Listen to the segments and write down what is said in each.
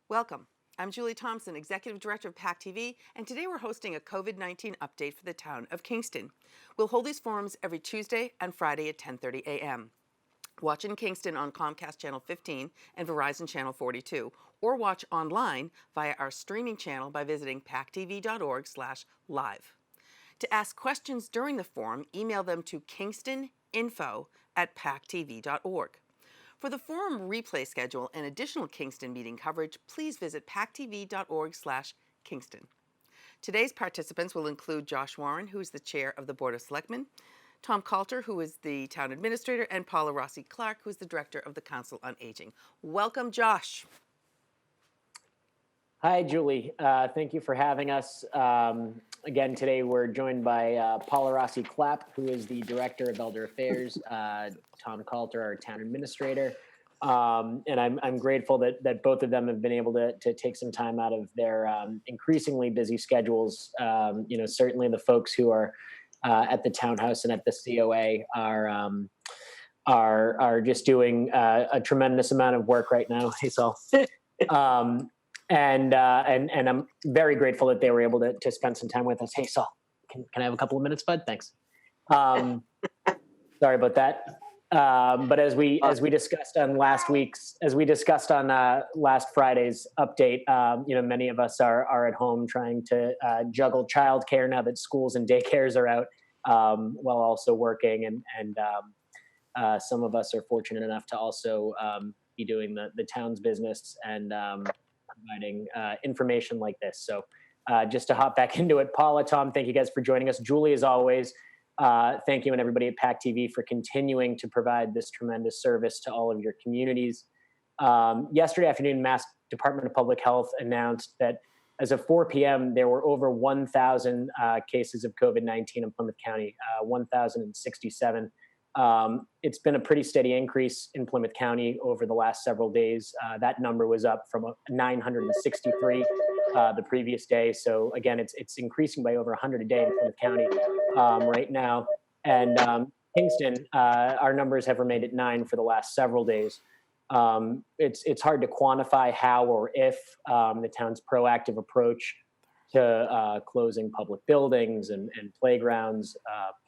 Welcome. I'm Julie Thompson, Executive Director of pac-tv, and today we're hosting a COVID-19 update for the town of Kingston. We'll hold these forums every Tuesday and Friday at 10:30 a.m. Watch in Kingston on Comcast Channel 15 and Verizon Channel 42, or watch online via our streaming channel by visiting pactv.org/live. To ask questions during the forum, email them to kingstoninfo@pactv.org. For the forum replay schedule and additional Kingston meeting coverage, please visit pactv.org/Kingston. Today's participants will include Josh Warren, who is the chair of the Board of Selectmen, Tom Coulter, who is the town administrator, and Paula Rossi-Clark, who is the director of the Council on Aging. Welcome, Josh. Hi, Julie. Thank you for having us. Again, today we're joined by Paula Rossi-Clark, who is the Director of Elder Affairs, Tom Coulter, our Town Administrator. And I'm grateful that both of them have been able to take some time out of their increasingly busy schedules. Certainly the folks who are at the townhouse and at the COA are just doing a tremendous amount of work right now. Hey, Saul. And I'm very grateful that they were able to spend some time with us. Hey, Saul, can I have a couple of minutes, bud? Thanks. Sorry about that. But as we discussed on last Friday's update, many of us are at home trying to juggle childcare now that schools and daycares are out, while also working, and some of us are fortunate enough to also be doing the town's business and providing information like this. So just to hop back into it, Paula, Tom, thank you guys for joining us. Julie, as always, thank you and everybody at pac-tv for continuing to provide this tremendous service to all of your communities. Yesterday afternoon, Mass Department of Public Health announced that as of 4 p.m., there were over 1,000 cases of COVID-19 in Plymouth County, 1,067. It's been a pretty steady increase in Plymouth County over the last several days. That number was up from 963 the previous day. So again, it's increasing by over 100 a day in Plymouth County right now. And Kingston, our numbers have remained at 9 for the last several days. It's hard to quantify how or if the town's proactive approach to closing public buildings and playgrounds,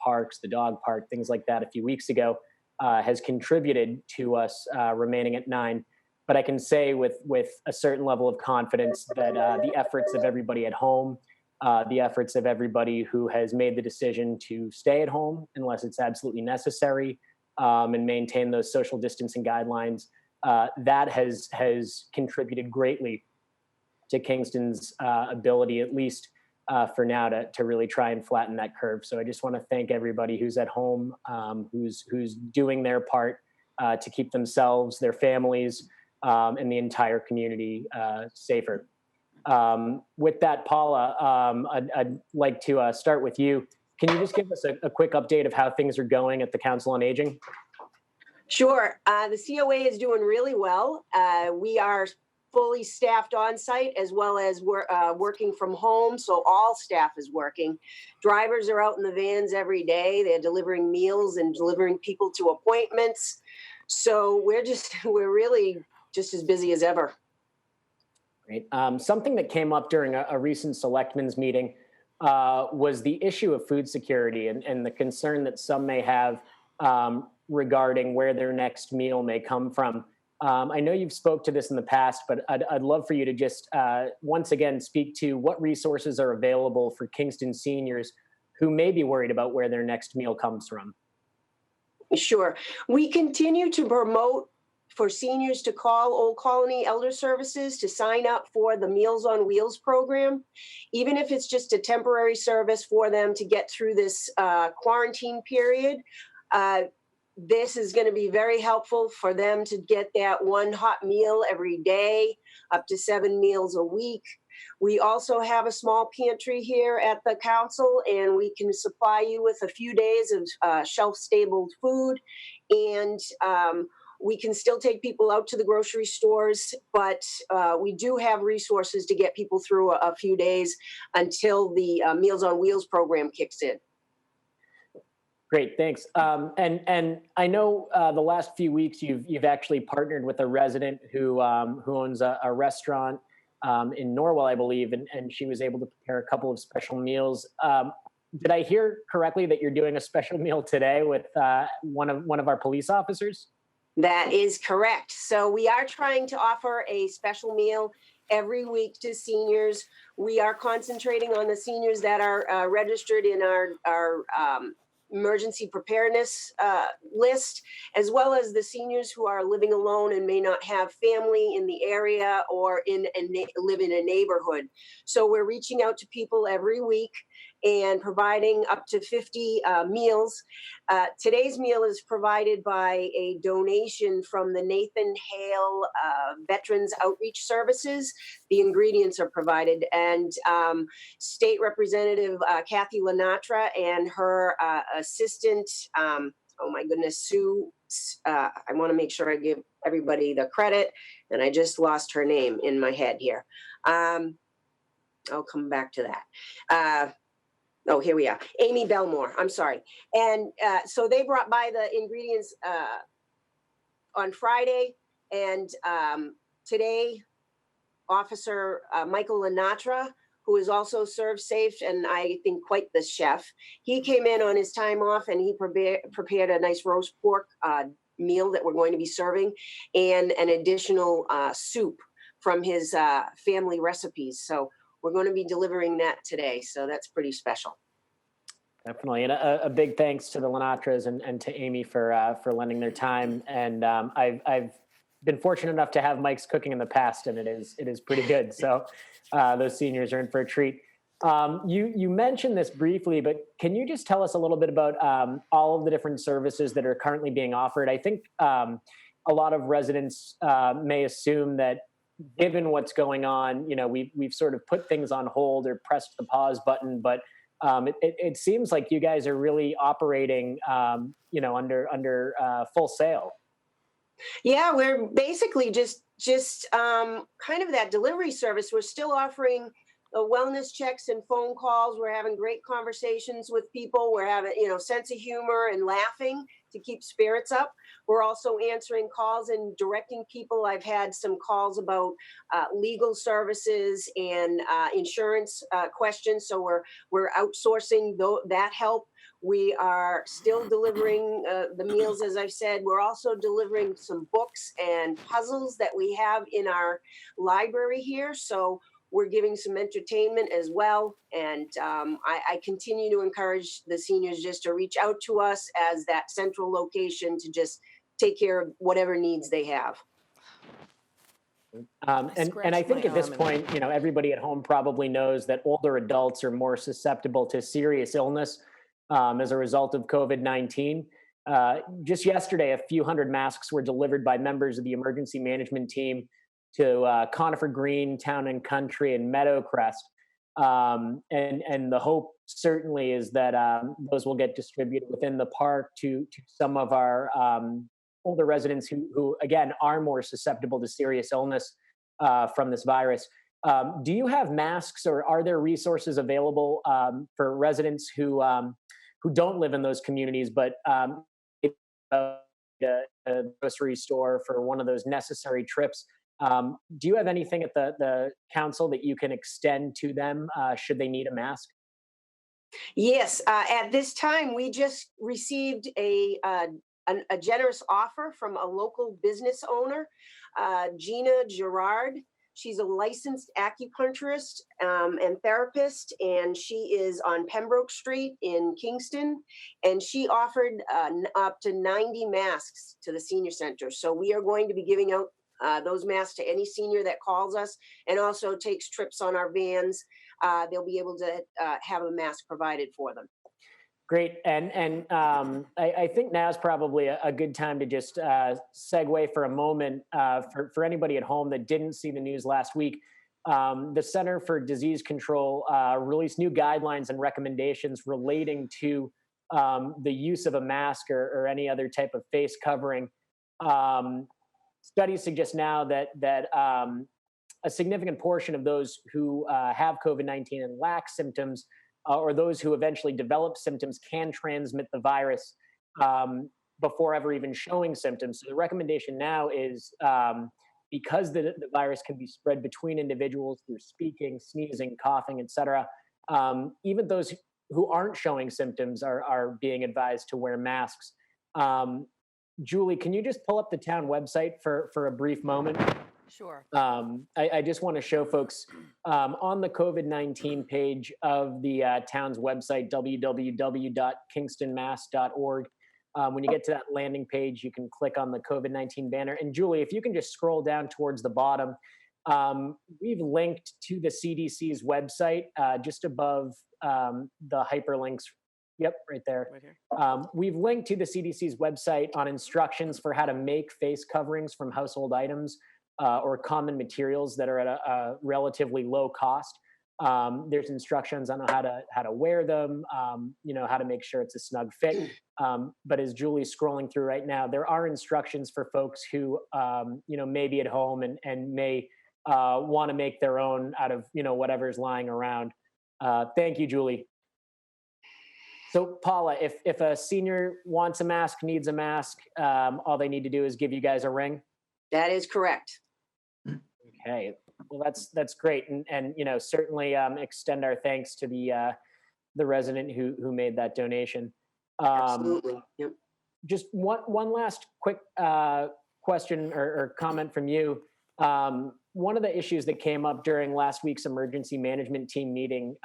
parks, the dog park, things like that a few weeks ago has contributed to us remaining at 9. But I can say with a certain level of confidence that the efforts of everybody at home, the efforts of everybody who has made the decision to stay at home unless it's absolutely necessary, and maintain those social distancing guidelines, that has contributed greatly to Kingston's ability, at least for now, to really try and flatten that curve. So I just want to thank everybody who's at home, who's doing their part to keep themselves, their families, and the entire community safer. With that, Paula, I'd like to start with you. Can you just give us a quick update of how things are going at the Council on Aging? Sure. The COA is doing really well. We are fully staffed on site as well as working from home. So all staff is working. Drivers are out in the vans every day. They're delivering meals and delivering people to appointments. So we're really just as busy as ever. Great. Something that came up during a recent selectmen's meeting was the issue of food security and the concern that some may have regarding where their next meal may come from. I know you've spoke to this in the past, but I'd love for you to just once again speak to what resources are available for Kingston seniors who may be worried about where their next meal comes from. Sure. We continue to promote for seniors to call Old Colony Elder Services to sign up for the Meals on Wheels program, even if it's just a temporary service for them to get through this quarantine period. This is going to be very helpful for them to get that one hot meal every day, up to 7 meals a week. We also have a small pantry here at the council, and we can supply you with a few days of shelf-stable food. And we can still take people out to the grocery stores, but we do have resources to get people through a few days until the Meals on Wheels program kicks in. Great, thanks. And I know the last few weeks you've actually partnered with a resident who owns a restaurant in Norwell, I believe, and she was able to prepare a couple of special meals. Did I hear correctly that you're doing a special meal today with one of our police officers? That is correct. So we are trying to offer a special meal every week to seniors. We are concentrating on the seniors that are registered in our emergency preparedness list, as well as the seniors who are living alone and may not have family in the area or live in a neighborhood. So we're reaching out to people every week and providing up to 50 meals. Today's meal is provided by a donation from the Nathan Hale Veterans Outreach Services. The ingredients are provided, and State Representative Kathy Lenatra and her assistant, oh my goodness, Sue, I want to make sure I give everybody the credit, and I just lost her name in my head here. I'll come back to that. Oh, here we are. Amy Belmore. I'm sorry. And so they brought by the ingredients on Friday. And today, Officer Michael Lenatra, who is also Serve Safe and I think quite the chef, he came in on his time off and he prepared a nice roast pork meal that we're going to be serving and an additional soup from his family recipes. So we're going to be delivering that today, so that's pretty special. Definitely, and a big thanks to the Lenatras and to Amy for lending their time. And I've been fortunate enough to have Mike's cooking in the past, and it is pretty good. So those seniors are in for a treat. You mentioned this briefly, but can you just tell us a little bit about all of the different services that are currently being offered? I think a lot of residents may assume that, given what's going on, we've sort of put things on hold or pressed the pause button, but it seems like you guys are really operating, under full sail. Yeah, we're basically just kind of that delivery service. We're still offering wellness checks and phone calls. We're having great conversations with people. We're having, sense of humor and laughing to keep spirits up. We're also answering calls and directing people. I've had some calls about legal services and insurance questions. So we're outsourcing that help. We are still delivering the meals, as I've said. We're also delivering some books and puzzles that we have in our library here. So we're giving some entertainment as well. And I continue to encourage the seniors just to reach out to us as that central location to just take care of whatever needs they have. And I think at this point, everybody at home probably knows that older adults are more susceptible to serious illness as a result of COVID-19. Just yesterday, a few hundred masks were delivered by members of the emergency management team to Conifer Green, Town and Country, and Meadowcrest. And the hope certainly is that those will get distributed within the park to some of our older residents who again, are more susceptible to serious illness from this virus. Do you have masks, or are there resources available for residents who don't live in those communities, but a grocery store for one of those necessary trips? Do you have anything at the council that you can extend to them should they need a mask? Yes, at this time, we just received a generous offer from a local business owner, Gina Gerard. She's a licensed acupuncturist and therapist, and she is on Pembroke Street in Kingston. And she offered up to 90 masks to the senior center. So we are going to be giving out those masks to any senior that calls us and also takes trips on our vans. They'll be able to have a mask provided for them. Great. And I think now is probably a good time to just segue for a moment for anybody at home that didn't see the news last week. The Center for Disease Control released new guidelines and recommendations relating to the use of a mask or any other type of face covering. Studies suggest now that a significant portion of those who have COVID-19 and lack symptoms, or those who eventually develop symptoms, can transmit the virus before ever even showing symptoms. So the recommendation now is because the virus can be spread between individuals through speaking, sneezing, coughing, etc. Even those who aren't showing symptoms are being advised to wear masks. Julie, can you just pull up the town website for a brief moment? Sure. I just want to show folks on the COVID-19 page of the town's website, www.kingstonmass.org. When you get to that landing page, you can click on the COVID-19 banner. And Julie, if you can just scroll down towards the bottom, we've linked to the CDC's website just above the hyperlinks. Yep, right there. Right here. We've linked to the CDC's website on instructions for how to make face coverings from household items or common materials that are at a relatively low cost. There's instructions on how to wear them, how to make sure it's a snug fit. But as Julie's scrolling through right now, there are instructions for folks who, may be at home and may want to make their own out of, whatever's lying around. Thank you, Julie. So Paula, if a senior wants a mask, needs a mask, all they need to do is give you guys a ring. That is correct. Okay, well that's great, and certainly extend our thanks to the resident who made that donation. Absolutely. Yep. Just one last quick question or comment from you. One of the issues that came up during last week's emergency management team meeting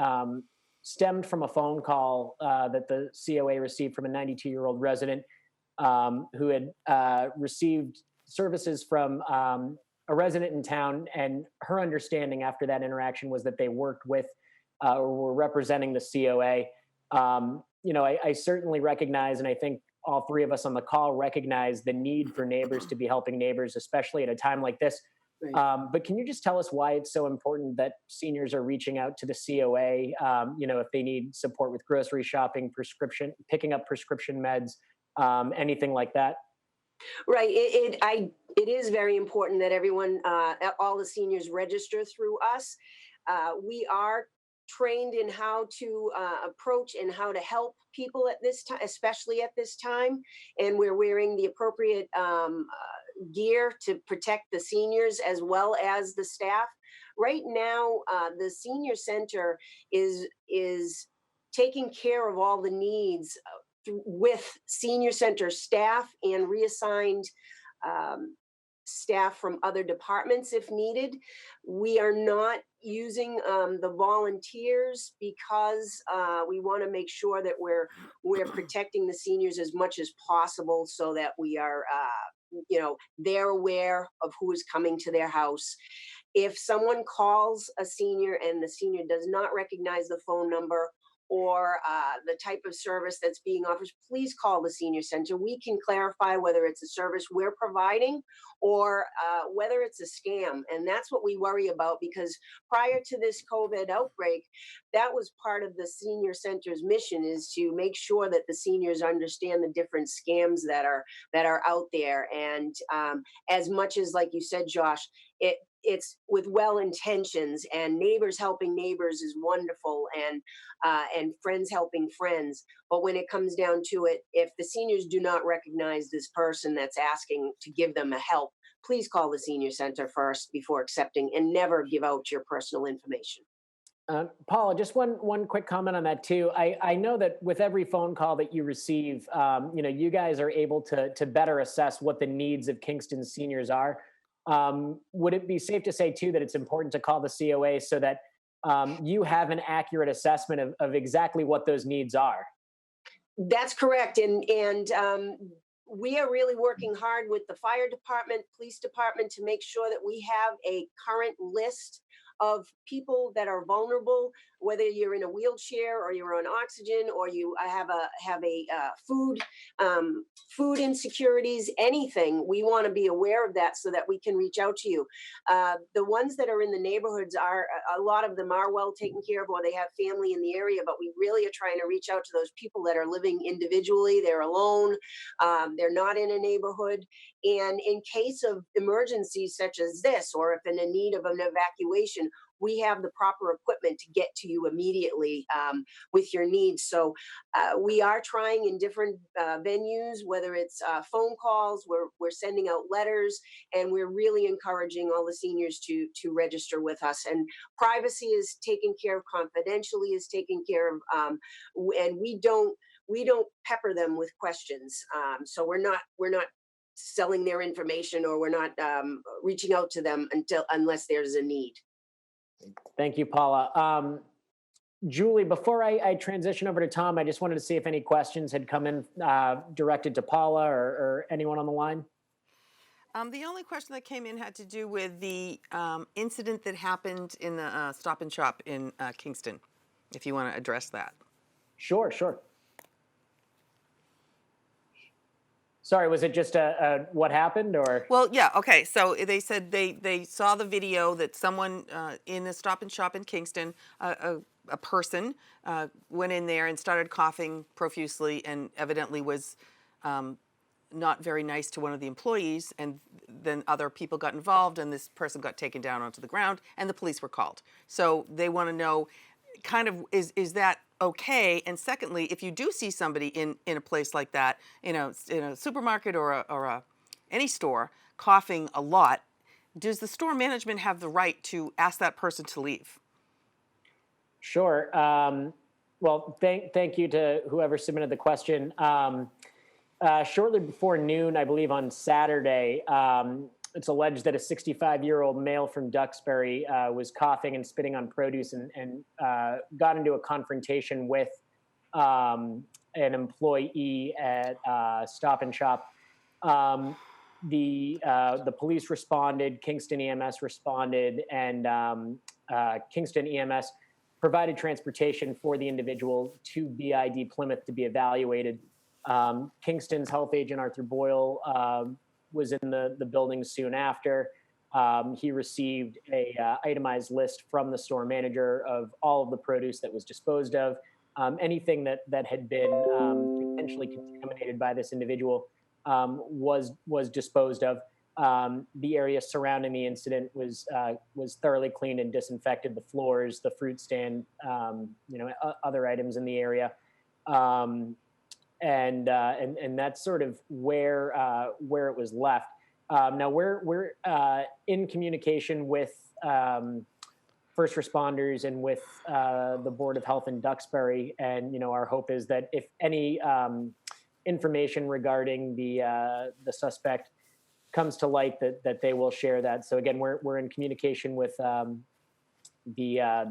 stemmed from a phone call that the COA received from a 92-year-old resident who had received services from a resident in town, and her understanding after that interaction was that they worked with or were representing the COA. I certainly recognize, and I think all three of us on the call recognize the need for neighbors to be helping neighbors, especially at a time like this. Right. But can you just tell us why it's so important that seniors are reaching out to the COA, if they need support with grocery shopping, picking up prescription meds, anything like that? Right. It is very important that everyone, all the seniors register through us. We are trained in how to approach and how to help people at this time, especially at this time. And we're wearing the appropriate gear to protect the seniors as well as the staff. Right now, the senior center is taking care of all the needs with senior center staff and reassigned staff from other departments if needed. We are not using the volunteers because we want to make sure that we're protecting the seniors as much as possible, so that we are they're aware of who is coming to their house. If someone calls a senior and the senior does not recognize the phone number or the type of service that's being offered, please call the senior center. We can clarify whether it's a service we're providing or whether it's a scam. And that's what we worry about, because prior to this COVID outbreak, that was part of the senior center's mission, is to make sure that the seniors understand the different scams that are out there. And as much as, like you said, Josh, it's with well intentions, and neighbors helping neighbors is wonderful, and friends helping friends. But when it comes down to it, if the seniors do not recognize this person that's asking to give them a help, please call the senior center first before accepting, and never give out your personal information. Paula, just one quick comment on that too. I know that with every phone call that you receive, you guys are able to better assess what the needs of Kingston's seniors are. Would it be safe to say too that it's important to call the COA so that you have an accurate assessment of exactly what those needs are? That's correct. And we are really working hard with the fire department, police department, to make sure that we have a current list of people that are vulnerable, whether you're in a wheelchair or you're on oxygen or you have food insecurities, anything. We want to be aware of that so that we can reach out to you. The ones that are in the neighborhoods, a lot of them are well taken care of, or they have family in the area, but we really are trying to reach out to those people that are living individually. They're alone. They're not in a neighborhood. And in case of emergencies such as this, or if in a need of an evacuation, we have the proper equipment to get to you immediately with your needs. So we are trying in different venues, whether it's phone calls, we're sending out letters, and we're really encouraging all the seniors to register with us. And privacy is taken care of, confidentially is taken care of, and we don't pepper them with questions. So we're not selling their information, or we're not reaching out to them unless there's a need. Thank you, Paula. Julie, before I transition over to Tom, I just wanted to see if any questions had come in directed to Paula or anyone on the line. The only question that came in had to do with the incident that happened in the Stop and Shop in Kingston, if you want to address that. Sure. Sorry, was it just what happened, or? Well, yeah, okay. So they said they saw the video that someone in a Stop and Shop in Kingston, a person went in there and started coughing profusely, and evidently was not very nice to one of the employees, and then other people got involved, and this person got taken down onto the ground, and the police were called. So they want to know, kind of, is that okay? And secondly, if you do see somebody in a place like that, in a supermarket or any store, coughing a lot, does the store management have the right to ask that person to leave? Sure. Well, thank you to whoever submitted the question. Shortly before noon, I believe on Saturday, it's alleged that a 65-year-old male from Duxbury was coughing and spitting on produce and got into a confrontation with an employee at Stop and Shop. The police responded, Kingston EMS responded, and Kingston EMS provided transportation for the individual to BID Plymouth to be evaluated. Kingston's health agent, Arthur Boyle, was in the building soon after. He received a itemized list from the store manager of all of the produce that was disposed of. Anything that had been potentially contaminated by this individual was disposed of. The area surrounding the incident was thoroughly cleaned and disinfected. The floors, the fruit stand, other items in the area. And that's sort of where it was left. Now we're in communication with first responders and with the Board of Health in Duxbury, and our hope is that if any information regarding the suspect comes to light, that they will share that. So again, we're in communication with the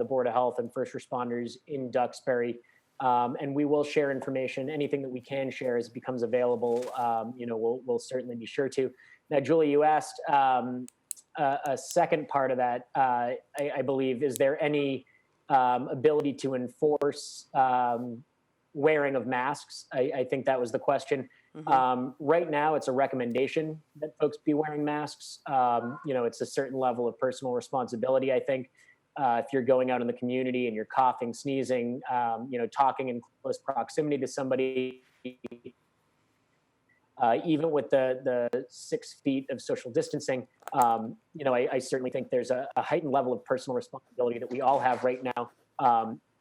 Board of Health and first responders in Duxbury. And we will share information, anything that we can share as it becomes available. We'll certainly be sure to. Now, Julie, you asked a second part of that, I believe. Is there any ability to enforce wearing of masks? I think that was the question. Mm-hmm. Right now, it's a recommendation that folks be wearing masks. It's a certain level of personal responsibility, I think. If you're going out in the community and you're coughing, sneezing, talking in close proximity to somebody, even with the 6 feet of social distancing, I certainly think there's a heightened level of personal responsibility that we all have right now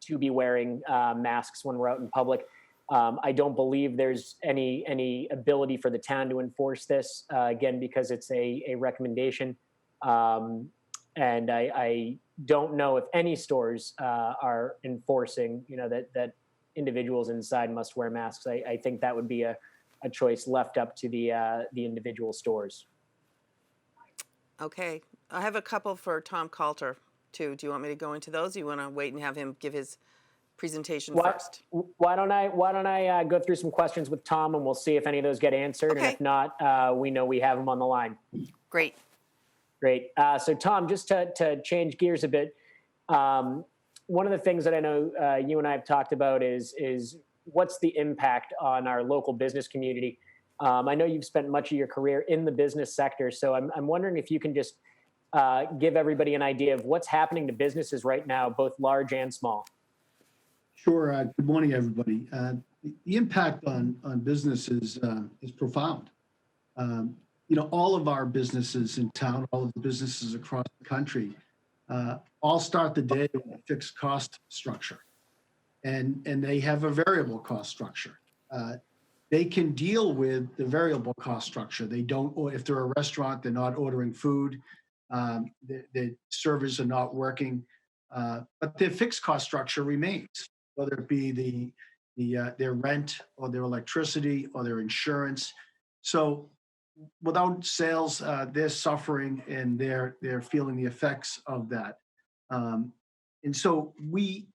to be wearing masks when we're out in public. I don't believe there's any ability for the town to enforce this, again, because it's a recommendation. And I don't know if any stores are enforcing, that individuals inside must wear masks. I think that would be a choice left up to the individual stores. Okay. I have a couple for Tom Coulter, too. Do you want me to go into those? Or you want to wait and have him give his presentation first? Why don't I go through some questions with Tom, and we'll see if any of those get answered. Okay. And if not, we know we have him on the line. Great. So Tom, just to change gears a bit, one of the things that I know you and I have talked about is what's the impact on our local business community. I know you've spent much of your career in the business sector, so I'm wondering if you can just give everybody an idea of what's happening to businesses right now, both large and small. Sure. Good morning, everybody. The impact on businesses is profound. All of our businesses in town, all of the businesses across the country all start the day with a fixed cost structure, and they have a variable cost structure. They can deal with the variable cost structure. They don't, or if they're a restaurant, they're not ordering food, the servers are not working, but their fixed cost structure remains, whether it be their rent or their electricity or their insurance. So without sales, they're suffering and they're feeling the effects of that. Um, and so we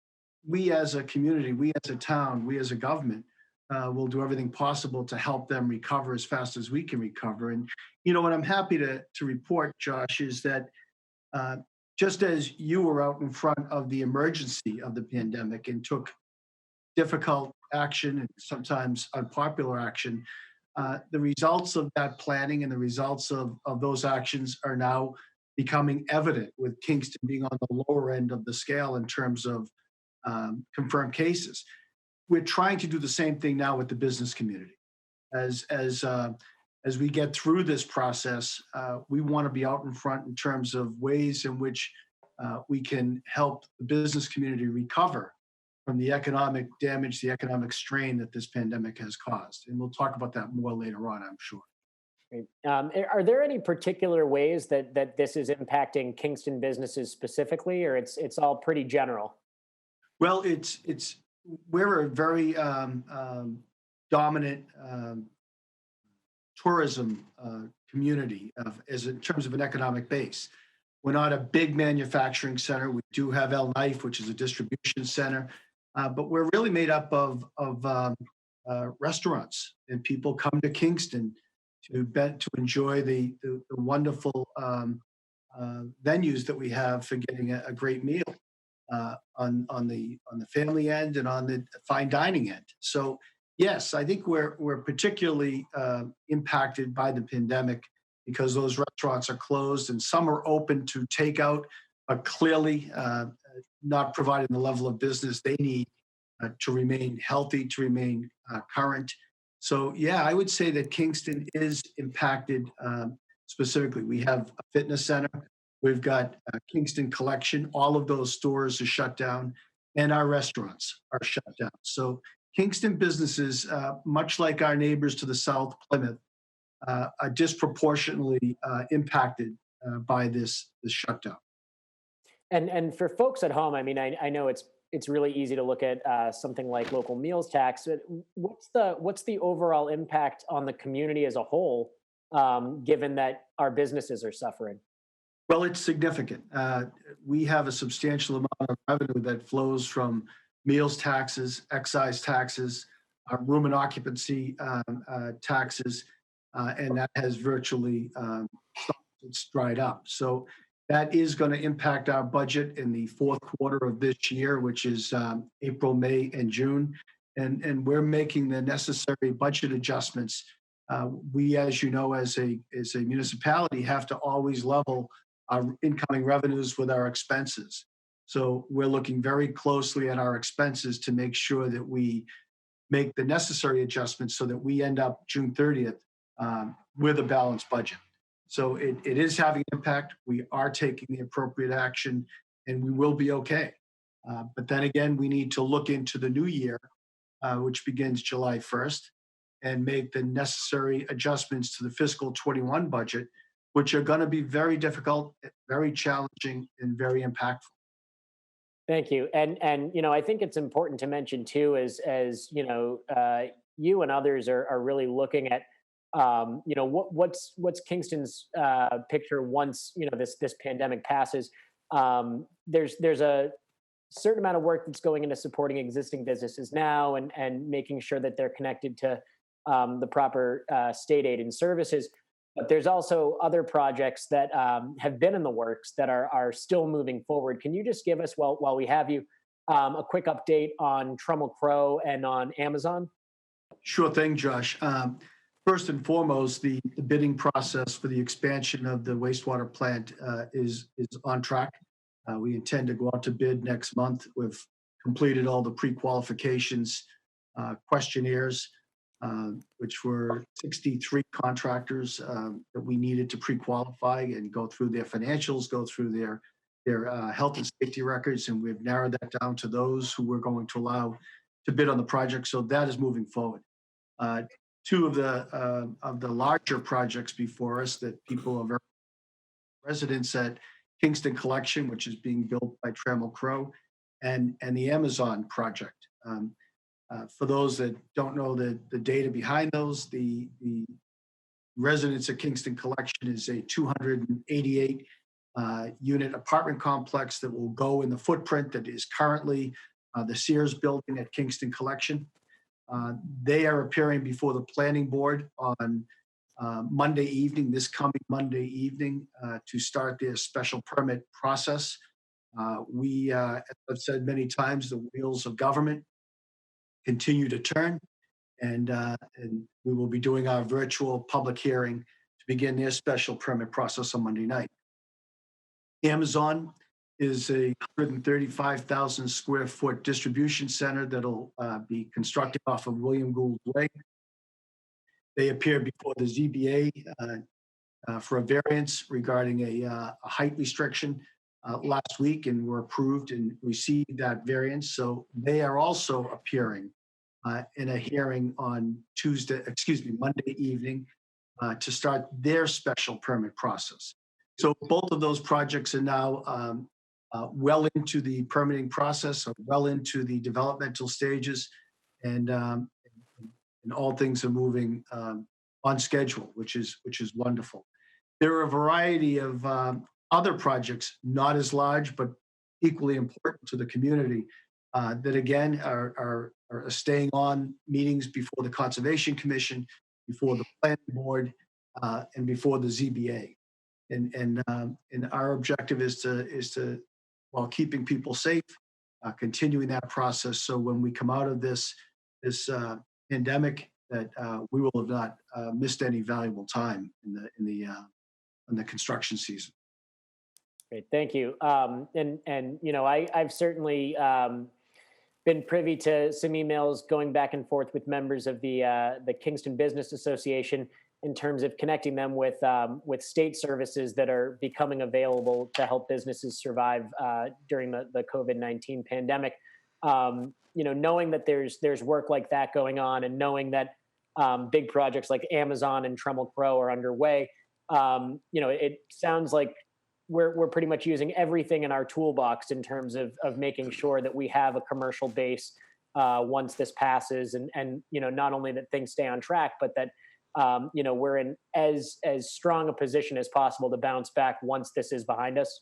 as a community, we as a town, we as a government, will do everything possible to help them recover as fast as we can recover. And what I'm happy to report, Josh, is that just as you were out in front of the emergency of the pandemic and took difficult action and sometimes unpopular action, the results of that planning and the results of those actions are now becoming evident, with Kingston being on the lower end of the scale in terms of confirmed cases. We're trying to do the same thing now with the business community. As we get through this process, we want to be out in front in terms of ways in which we can help the business community recover from the economic damage, the economic strain that this pandemic has caused. And we'll talk about that more later on, I'm sure. Great. Are there any particular ways that this is impacting Kingston businesses specifically, or it's all pretty general? Well, we're a very dominant tourism community in terms of an economic base. We're not a big manufacturing center. We do have El Knife, which is a distribution center, but we're really made up of restaurants, and people come to Kingston to enjoy the wonderful venues that we have for getting a great meal on the family end and on the fine dining end. So yes, I think we're particularly impacted by the pandemic because those restaurants are closed and some are open to takeout, but clearly not providing the level of business they need to remain healthy, to remain current. So yeah, I would say that Kingston is impacted specifically. We have a fitness center. We've got Kingston Collection. All of those stores are shut down, and our restaurants are shut down. So Kingston businesses, much like our neighbors to the south, Plymouth, are disproportionately impacted by this shutdown. And for folks at home, I mean, I know it's really easy to look at something like local meals tax. What's the overall impact on the community as a whole, given that our businesses are suffering? Well, it's significant. We have a substantial amount of revenue that flows from meals taxes, excise taxes, room and occupancy taxes, and that has virtually stopped. It's dried up. So that is going to impact our budget in the fourth quarter of this year, which is April, May, and June. And we're making the necessary budget adjustments. We, as you know, as a municipality, have to always level our incoming revenues with our expenses. So we're looking very closely at our expenses to make sure that we make the necessary adjustments so that we end up June 30th with a balanced budget. So it is having an impact. We are taking the appropriate action, and we will be okay. But then again, we need to look into the new year, which begins July 1st, and make the necessary adjustments to the fiscal 21 budget, which are going to be very difficult, very challenging, and very impactful. Thank you. And I think it's important to mention too, as you and others are really looking at what's Kingston's picture once this pandemic passes. There's a certain amount of work that's going into supporting existing businesses now and making sure that they're connected to the proper state aid and services. But there's also other projects that have been in the works that are still moving forward. Can you just give us, while we have you, a quick update on Trummel Crow and on Amazon? Sure thing, Josh. First and foremost, the bidding process for the expansion of the wastewater plant is on track. We intend to go out to bid next month. We've completed all the pre-qualifications questionnaires, which were 63 contractors that we needed to pre-qualify and go through their financials, go through their health and safety records, and we've narrowed that down to those who we're going to allow to bid on the project. So that is moving forward. Two of the larger projects before us that people are very residents at Kingston Collection, which is being built by Trammell Crow, and the Amazon project. For those that don't know the data behind those, the residents at Kingston Collection is a 288 unit apartment complex that will go in the footprint that is currently the Sears building at Kingston Collection. They are appearing before the planning board on Monday evening, this coming Monday evening, to start their special permit process. As I've said many times, the wheels of government continue to turn, and we will be doing our virtual public hearing to begin their special permit process on Monday night. Amazon is a 135,000 square foot distribution center that'll be constructed off of William Gould Way. They appeared before the ZBA for a variance regarding a height restriction last week, and were approved and received that variance. So they are also appearing in a hearing on Monday evening to start their special permit process. So both of those projects are now well into the permitting process, or well into the developmental stages, and all things are moving on schedule, which is wonderful. There are a variety of other projects, not as large but equally important to the community, that again are staying on meetings before the Conservation Commission, before the Planning Board, and before the ZBA. And our objective is to, while keeping people safe, continuing that process. So when we come out of this pandemic, that we will have not missed any valuable time in the construction season. Great, thank you. And you know, I've certainly been privy to some emails going back and forth with members of the Kingston Business Association in terms of connecting them with state services that are becoming available to help businesses survive during the COVID-19 pandemic. You know, knowing that there's work like that going on, and knowing that big projects like Amazon and Trammell Crow are underway, you know, it sounds like we're pretty much using everything in our toolbox in terms of making sure that we have a commercial base once this passes, and you know, not only that things stay on track, but that you know, we're in as strong a position as possible to bounce back once this is behind us.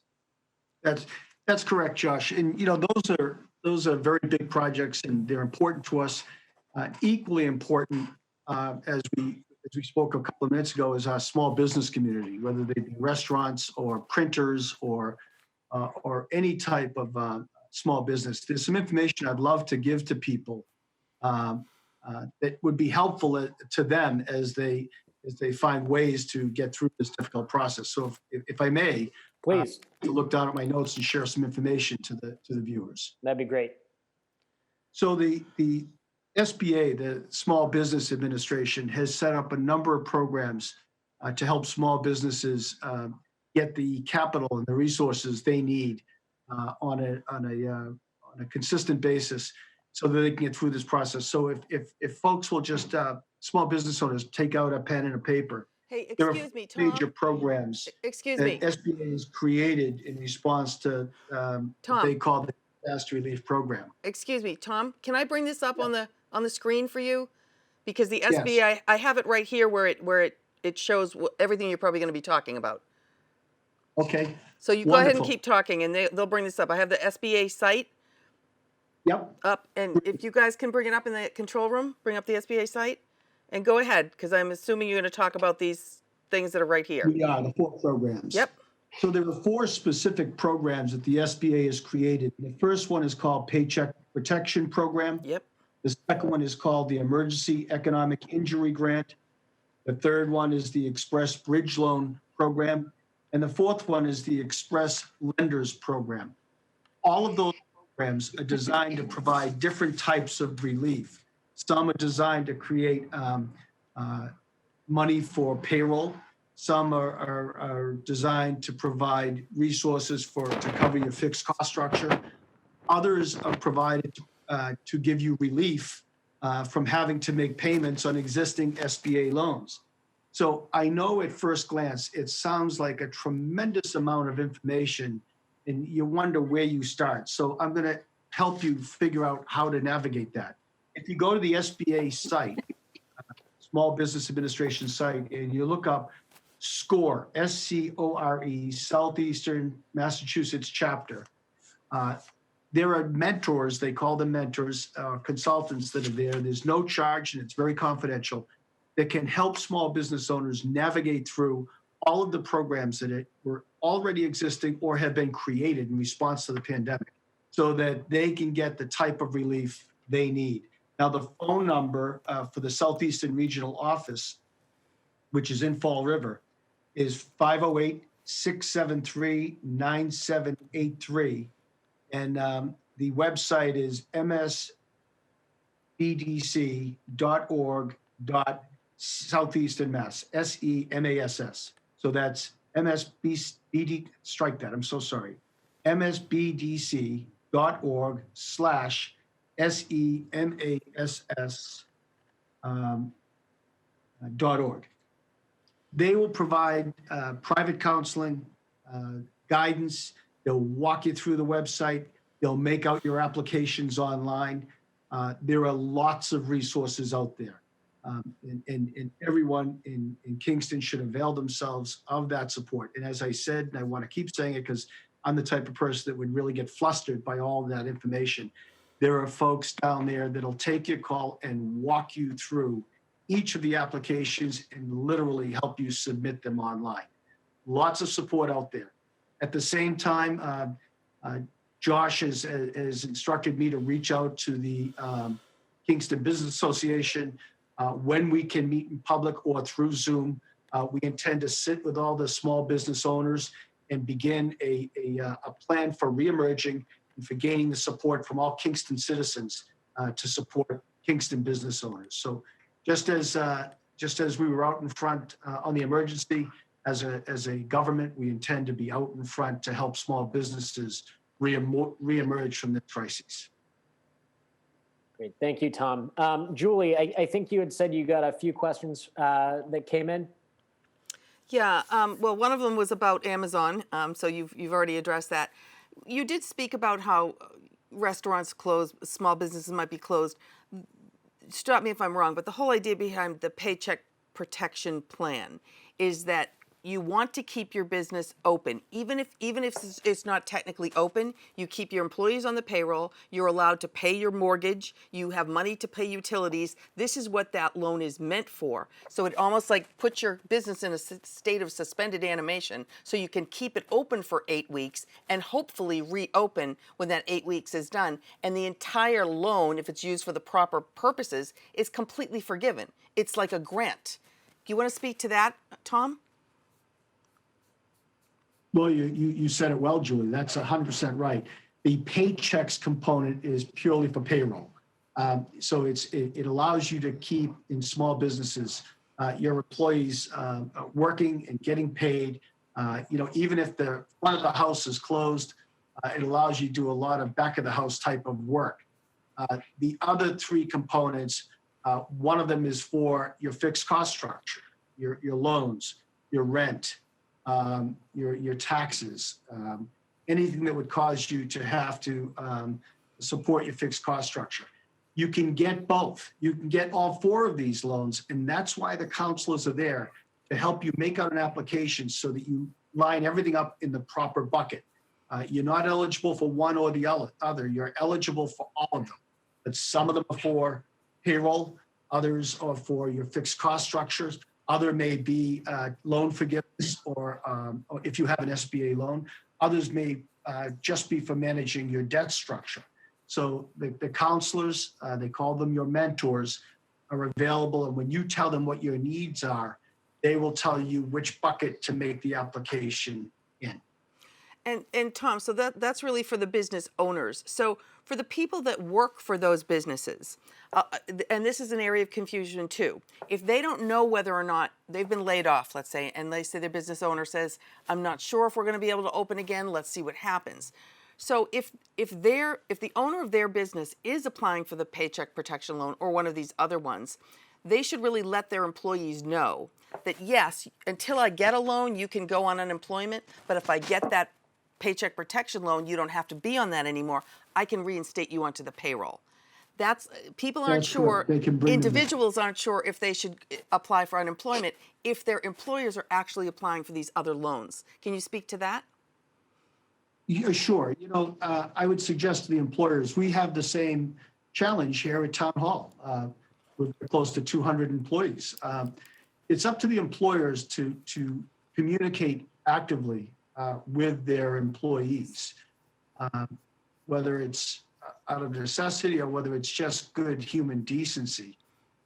That's correct, Josh. And you know, those are very big projects, and they're important to us. Equally important, as we spoke a couple of minutes ago, is our small business community, whether they be restaurants or printers or any type of small business. There's some information I'd love to give to people that would be helpful to them as they find ways to get through this difficult process. So if I may, please, to look down at my notes and share some information to the viewers. That'd be great. So the SBA, the Small Business Administration, has set up a number of programs to help small businesses get the capital and the resources they need on a consistent basis, so that they can get through this process. So if folks will just, small business owners, take out a pen and a paper. Hey, excuse me, There are Tom. major programs Excuse that me. SBA has created in response to what they call the disaster relief program. Excuse me, Tom. Can I bring this up on the screen for you? Because the SBA, Yes. I have it right here where it shows everything you're probably going to be talking about. Okay. So you go ahead and Wonderful. keep talking, and they'll bring this up. I have the SBA site Yep. up, and if you guys can bring it up in the control room, bring up the SBA site, and go ahead, because I'm assuming you're going to talk about these things that are right here. We are the 4 programs. Yep. So there are 4 specific programs that the SBA has created. The first one is called Paycheck Protection Program. Yep. The second one is called the Emergency Economic Injury Grant. The third one is the Express Bridge Loan Program. And the fourth one is the Express Lenders Program. All of those programs are designed to provide different types of relief. Some are designed to create money for payroll. Some are designed to provide resources to cover your fixed cost structure. Others are provided to give you relief from having to make payments on existing SBA loans. So I know at first glance, it sounds like a tremendous amount of information and you wonder where you start. So I'm going to help you figure out how to navigate that. If you go to the SBA site, Small Business Administration site, and you look up SCORE, SCORE, Southeastern Massachusetts chapter, there are mentors, they call them mentors, consultants that are there. There's no charge and it's very confidential, that can help small business owners navigate through all of the programs that were already existing or have been created in response to the pandemic so that they can get the type of relief they need. Now, the phone number for the Southeastern Regional Office, which is in Fall River, is 508-673-9783. And the website is msbdc.org.southeastern mass, SEMASS. So that's MSBD, strike that, I'm so sorry. msbdc.org/SEMASS .org. They will provide private counseling, guidance. They'll walk you through the website. They'll make out your applications online. There are lots of resources out there. And everyone in Kingston should avail themselves of that support. And as I said, and I want to keep saying it because I'm the type of person that would really get flustered by all of that information. There are folks down there that'll take your call and walk you through each of the applications and literally help you submit them online. Lots of support out there. At the same time, Josh has instructed me to reach out to the Kingston Business Association when we can meet in public or through Zoom. We intend to sit with all the small business owners and begin a plan for reemerging and for gaining the support from all Kingston citizens to support Kingston business owners. So just as we were out in front on the emergency, as a government, we intend to be out in front to help small businesses reemerge from the crisis. Great, thank you, Tom. Julie, I think you had said you got a few questions that came in. Yeah, well, one of them was about Amazon, so you've already addressed that. You did speak about how restaurants closed, small businesses might be closed. Stop me if I'm wrong, but the whole idea behind the Paycheck Protection Plan is that you want to keep your business open. Even if it's not technically open, you keep your employees on the payroll, you're allowed to pay your mortgage, you have money to pay utilities. This is what that loan is meant for. So it almost like puts your business in a state of suspended animation so you can keep it open for 8 weeks and hopefully reopen when that 8 weeks is done. And the entire loan, if it's used for the proper purposes, is completely forgiven. It's like a grant. Do you want to speak to that, Tom? Well, you said it well, Julie. That's 100% right. The paychecks component is purely for payroll. So it allows you to keep in small businesses your employees working and getting paid. Even if the front of the house is closed, it allows you to do a lot of back of the house type of work. The other three components, one of them is for your fixed cost structure, your loans, your rent, your taxes, anything that would cause you to have to support your fixed cost structure. You can get both. You can get all four of these loans, and that's why the counselors are there to help you make out an application so that you line everything up in the proper bucket. You're not eligible for one or the other. You're eligible for all of them, but some of them are for payroll, others are for your fixed cost structures. Other may be loan forgiveness or if you have an SBA loan. Others may just be for managing your debt structure. So the counselors, they call them your mentors, are available. And when you tell them what your needs are, they will tell you which bucket to make the application in. And Tom, so that's really for the business owners. So for the people that work for those businesses, and this is an area of confusion too. If they don't know whether or not they've been laid off, let's say, and they say their business owner says, "I'm not sure if we're going to be able to open again. Let's see what happens." So if the owner of their business is applying for the Paycheck Protection Loan or one of these other ones, they should really let their employees know that yes, until I get a loan, you can go on unemployment, but if I get that Paycheck Protection Loan, you don't have to be on that anymore. I can reinstate you onto the payroll. That's people aren't That's sure. correct. They can bring them back. Individuals aren't sure if they should apply for unemployment if their employers are actually applying for these other loans. Can you speak to that? Yeah, sure. I would suggest to the employers, we have the same challenge here at Town Hall with close to 200 employees. It's up to the employers to communicate actively with their employees, whether it's out of necessity or whether it's just good human decency.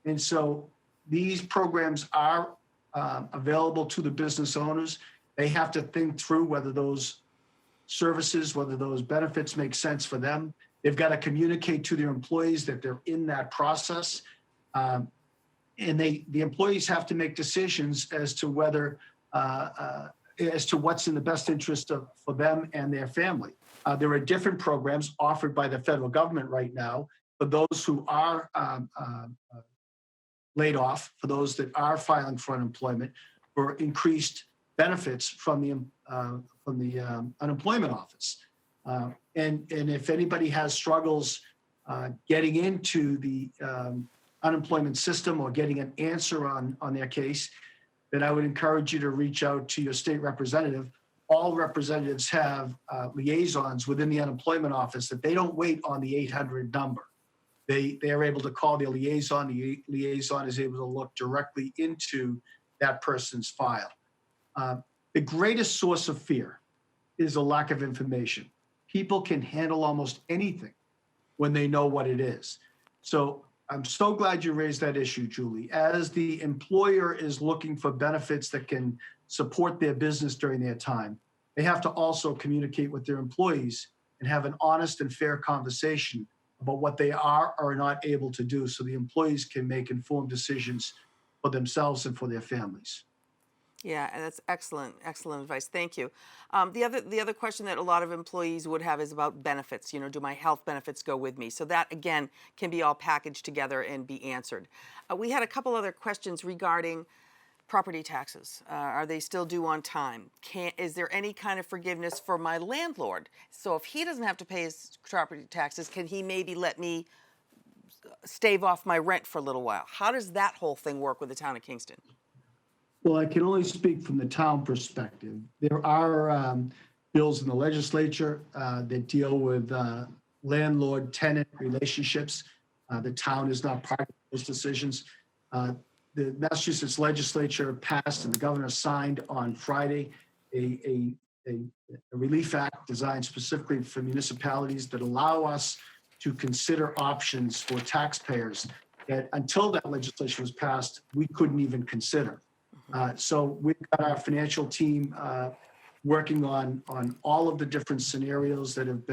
And so these programs are available to the business owners. They have to think through whether those services, whether those benefits make sense for them. They've got to communicate to their employees that they're in that process. And the employees have to make decisions as to whether as to what's in the best interest for them and their family. There are different programs offered by the federal government right now for those who are laid off, for those that are filing for unemployment, for increased benefits from the unemployment office. And if anybody has struggles getting into the unemployment system or getting an answer on their case, then I would encourage you to reach out to your state representative. All representatives have liaisons within the unemployment office that they don't wait on the 800 number. They are able to call their liaison. The liaison is able to look directly into that person's file. The greatest source of fear is a lack of information. People can handle almost anything when they know what it is. So I'm so glad you raised that issue, Julie. As the employer is looking for benefits that can support their business during their time, they have to also communicate with their employees and have an honest and fair conversation about what they are or are not able to do so the employees can make informed decisions for themselves and for their families. Yeah, and that's excellent advice. Thank you. The other question that a lot of employees would have is about benefits. Do my health benefits go with me? So that again can be all packaged together and be answered. We had a couple other questions regarding property taxes. Are they still due on time? Is there any kind of forgiveness for my landlord? So if he doesn't have to pay his property taxes, can he maybe let me stave off my rent for a little while? How does that whole thing work with the town of Kingston? Well, I can only speak from the town perspective. There are bills in the legislature that deal with landlord-tenant relationships. The town is not part of those decisions. The Massachusetts legislature passed and the governor signed on Friday a relief act designed specifically for municipalities that allow us to consider options for taxpayers that until that legislation was passed, we couldn't even consider. So we've got our financial team working on all of the different scenarios that we've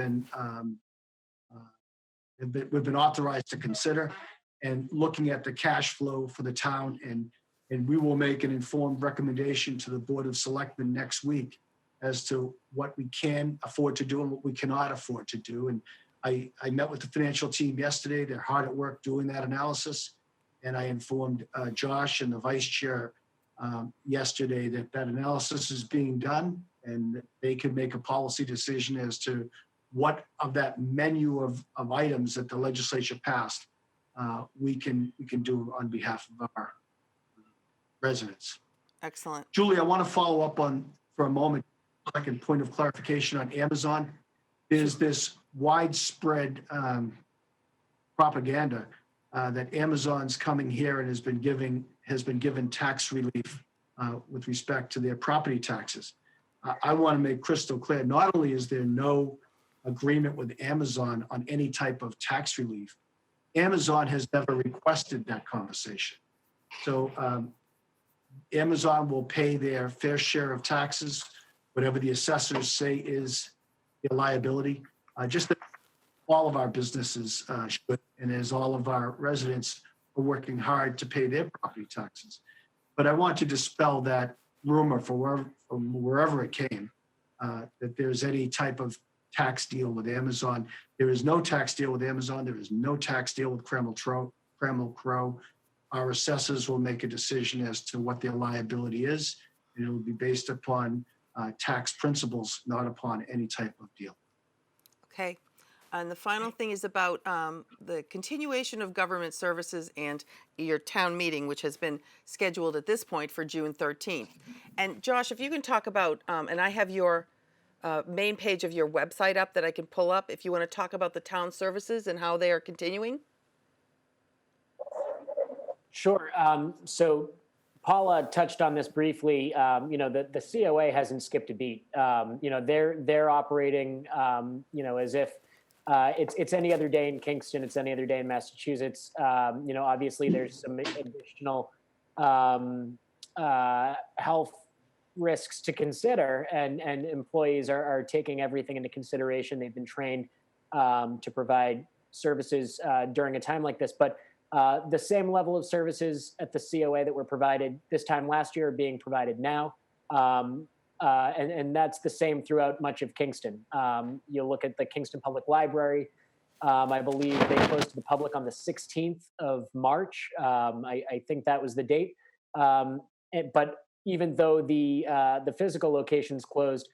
been authorized to consider, and looking at the cash flow for the town, and we will make an informed recommendation to the Board of Selectmen next week as to what we can afford to do and what we cannot afford to do. And I met with the financial team yesterday. They're hard at work doing that analysis, and I informed Josh and the vice chair yesterday that analysis is being done, and that they can make a policy decision as to what of that menu of items that the legislature passed we can do on behalf of our residents. Excellent. Julie, I want to follow up for a moment, second point of clarification on Amazon. There's this widespread propaganda that Amazon's coming here and has been given tax relief with respect to their property taxes. I want to make crystal clear, not only is there no agreement with Amazon on any type of tax relief, Amazon has never requested that conversation. So Amazon will pay their fair share of taxes whatever the assessors say is their liability. Just that all of our businesses should, and as all of our residents are working hard to pay their property taxes. But I want to dispel that rumor from wherever it came, that there's any type of tax deal with Amazon. There is no tax deal with Amazon. There is no tax deal with Crammel Crow. Our assessors will make a decision as to what their liability is, and it will be based upon tax principles, not upon any type of deal. Okay. And the final thing is about the continuation of government services and your town meeting, which has been scheduled at this point for June 13th. And Josh, if you can talk about, and I have your main page of your website up that I can pull up, if you want to talk about the town services and how they are continuing. Sure. So Paula touched on this briefly. The COA hasn't skipped a beat. They're operating, as if it's any other day in Kingston, it's any other day in Massachusetts. Obviously there's some additional health risks to consider, and employees are taking everything into consideration. They've been trained to provide services during a time like this, but the same level of services at the COA that were provided this time last year are being provided now. And that's the same throughout much of Kingston. You'll look at the Kingston Public Library. I believe they closed to the public on the 16th of March. I think that was the date. But even though the physical location's closed,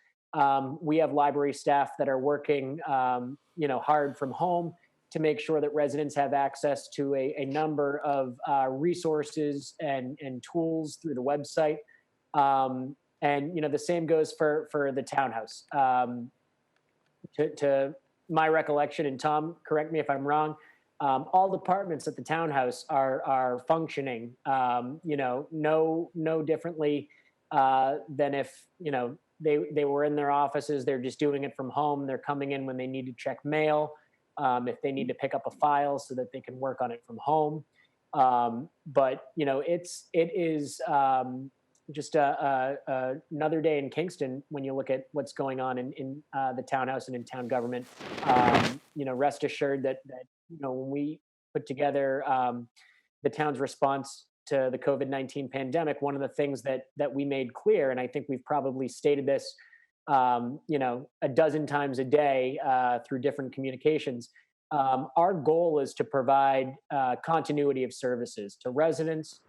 we have library staff that are working, hard from home to make sure that residents have access to a number of resources and tools through the website. And the same goes for the townhouse. To my recollection, and Tom, correct me if I'm wrong, all departments at the townhouse are functioning, no differently than if they were in their offices. They're just doing it from home. They're coming in when they need to check mail, if they need to pick up a file so that they can work on it from home. But it is just another day in Kingston when you look at what's going on in the townhouse and in town government. Rest assured that when we put together the town's response to the COVID-19 pandemic, one of the things that we made clear, and I think we've probably stated this a dozen times a day through different communications, our goal is to provide continuity of services to residents,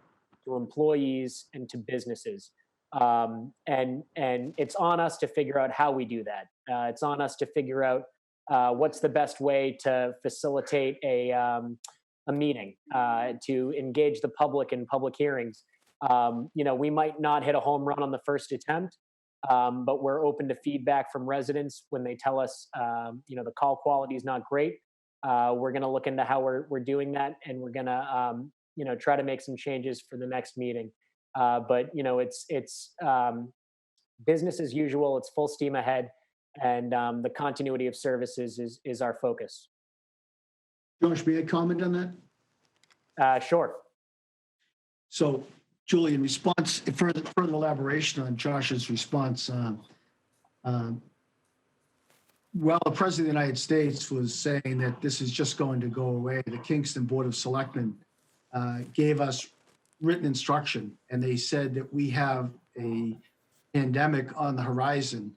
to employees, and to businesses. And it's on us to figure out how we do that. It's on us to figure out what's the best way to facilitate a meeting, to engage the public in public hearings. We might not hit a home run on the first attempt, but we're open to feedback from residents when they tell us, the call quality is not great. We're going to look into how we're doing that, and we're going to, try to make some changes for the next meeting. But it's business as usual. It's full steam ahead, and the continuity of services is our focus. Josh, may I comment on that? Sure. So, Julie, in response, further elaboration on Josh's response, well, the President of the United States was saying that this is just going to go away. The Kingston Board of Selectmen gave us written instruction, and they said that we have a pandemic on the horizon.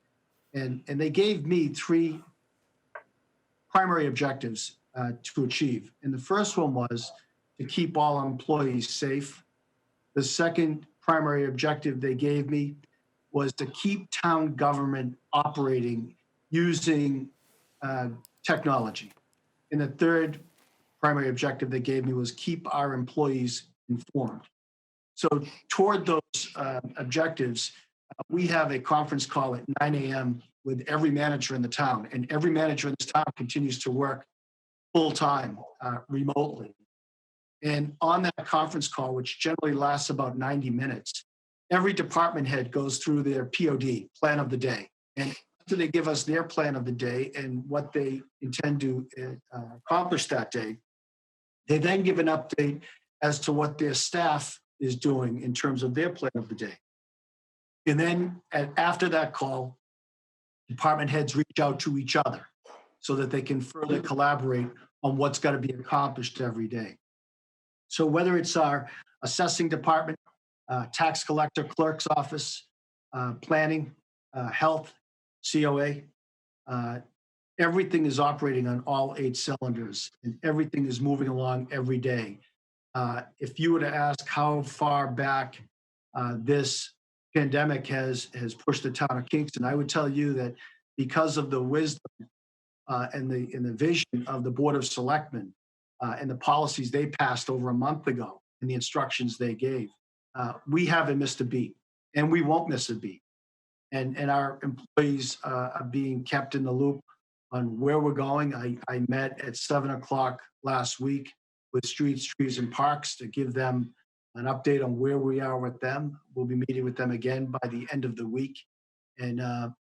And they gave me three primary objectives to achieve. And the first one was to keep all employees safe. The second primary objective they gave me was to keep town government operating using technology. And the third primary objective they gave me was keep our employees informed. So toward those objectives, we have a conference call at 9 a.m. with every manager in the town, and every manager in this town continues to work full-time remotely. And on that conference call, which generally lasts about 90 minutes, every department head goes through their POD, plan of the day. And after they give us their plan of the day and what they intend to accomplish that day, they then give an update as to what their staff is doing in terms of their plan of the day. And then after that call, department heads reach out to each other so that they can further collaborate on what's got to be accomplished every day. So whether it's our assessing department, tax collector, clerk's office, planning, health, COA, everything is operating on all 8 cylinders and everything is moving along every day. If you were to ask how far back this pandemic has pushed the town of Kingston, I would tell you that because of the wisdom and the vision of the Board of Selectmen and the policies they passed over a month ago and the instructions they gave, we haven't missed a beat, and we won't miss a beat. And our employees are being kept in the loop on where we're going. I met at 7:00 last week with Streets, Trees, and Parks to give them an update on where we are with them. We'll be meeting with them again by the end of the week. And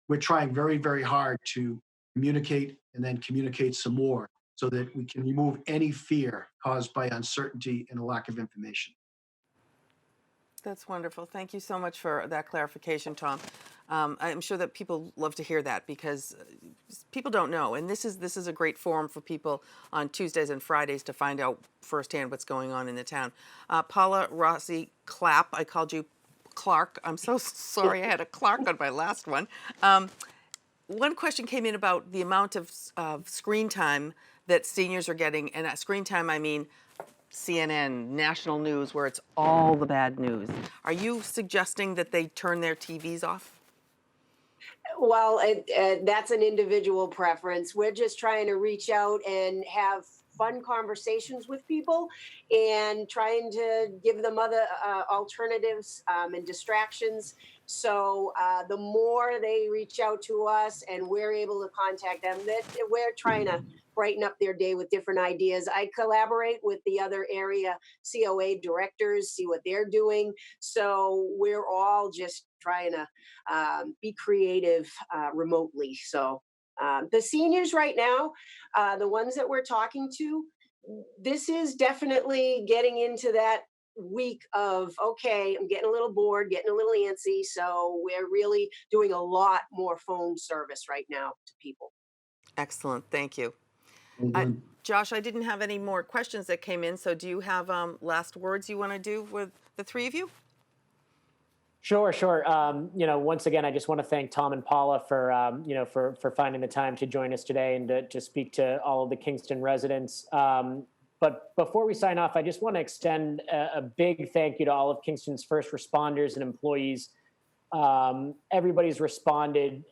we're trying very, very hard to communicate and then communicate some more so that we can remove any fear caused by uncertainty and a lack of information. That's wonderful. Thank you so much for that clarification, Tom. I'm sure that people love to hear that because people don't know, and this is a great forum for people on Tuesdays and Fridays to find out firsthand what's going on in the town. Paula Rossi-Clark, I called you Clark. I'm so sorry I had a Clark on my last one. One question came in about the amount of screen time that seniors are getting, and at screen time I mean CNN, national news, where it's all the bad news. Are you suggesting that they turn their TVs off? Well, that's an individual preference. We're just trying to reach out and have fun conversations with people and trying to give them other alternatives and distractions. So the more they reach out to us and we're able to contact them, that we're trying to brighten up their day with different ideas. I collaborate with the other area COA directors, see what they're doing. So we're all just trying to be creative remotely. So the seniors right now, the ones that we're talking to, this is definitely getting into that week of, okay, I'm getting a little bored, getting a little antsy. So we're really doing a lot more phone service right now to people. Excellent. Thank you. Mm-hmm. Josh, I didn't have any more questions that came in, so do you have last words you want to do with the three of you? Sure. Once again, I just want to thank Tom and Paula for finding the time to join us today and to speak to all of the Kingston residents. But before we sign off, I just want to extend a big thank you to all of Kingston's first responders and employees. Everybody's responded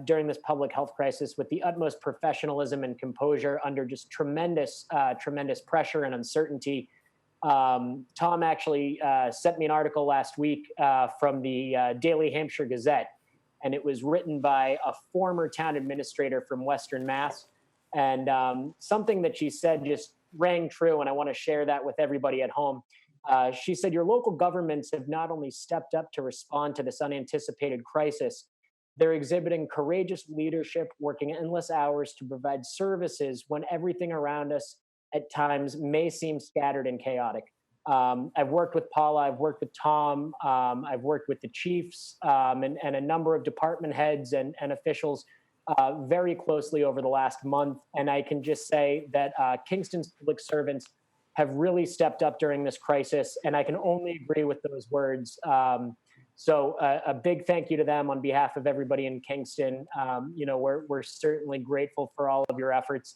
during this public health crisis with the utmost professionalism and composure under just tremendous pressure and uncertainty. Tom actually sent me an article last week from the Daily Hampshire Gazette, and it was written by a former town administrator from Western Mass. And something that she said just rang true, and I want to share that with everybody at home. She said, your local governments have not only stepped up to respond to this unanticipated crisis, they're exhibiting courageous leadership, working endless hours to provide services when everything around us at times may seem scattered and chaotic. I've worked with Paula, I've worked with Tom, I've worked with the chiefs and a number of department heads and officials very closely over the last month. And I can just say that Kingston's public servants have really stepped up during this crisis, and I can only agree with those words. So a big thank you to them on behalf of everybody in Kingston. We're certainly grateful for all of your efforts.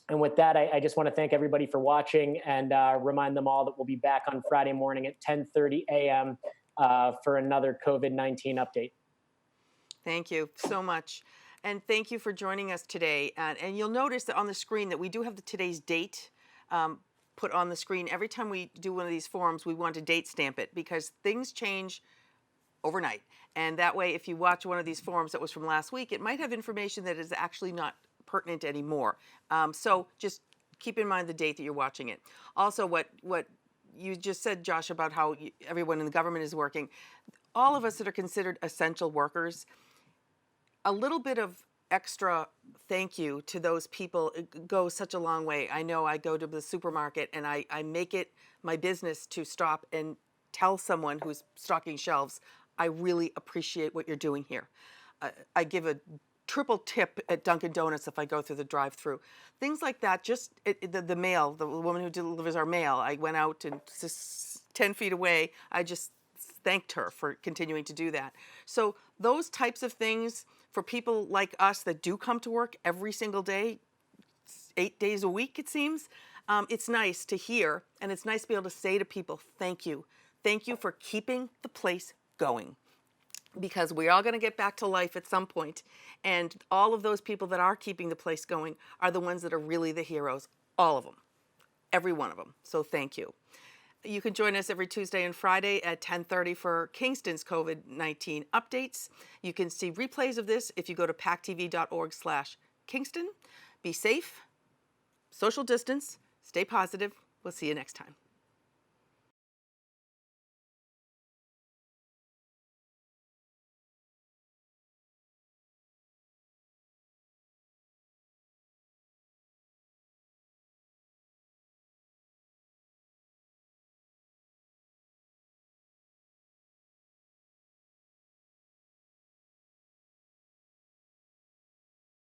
And with that, I just want to thank everybody for watching and remind them all that we'll be back on Friday morning at 10:30 a.m. For another COVID-19 update. Thank you so much. And thank you for joining us today. And you'll notice that on the screen that we do have today's date put on the screen. Every time we do one of these forums, we want to date stamp it because things change overnight. And that way, if you watch one of these forums that was from last week, it might have information that is actually not pertinent anymore. So just keep in mind the date that you're watching it. Also, what you just said, Josh, about how everyone in the government is working, all of us that are considered essential workers, a little bit of extra thank you to those people goes such a long way. I know I go to the supermarket and I make it my business to stop and tell someone who's stocking shelves, I really appreciate what you're doing here. I give a triple tip at Dunkin' Donuts if I go through the drive-through. Things like that. Just the mail, the woman who delivers our mail. I went out and just 10 feet away. I just thanked her for continuing to do that. So those types of things for people like us that do come to work every single day, 8 days a week, it seems. It's nice to hear, and it's nice to be able to say to people, thank you. Thank you for keeping the place going. Because we're all going to get back to life at some point, and all of those people that are keeping the place going are the ones that are really the heroes. All of them. Every one of them. So thank you. You can join us every Tuesday and Friday at 10:30 for Kingston's COVID-19 updates. You can see replays of this if you go to pac-tv.org/Kingston. Be safe, social distance, stay positive. We'll see you next time.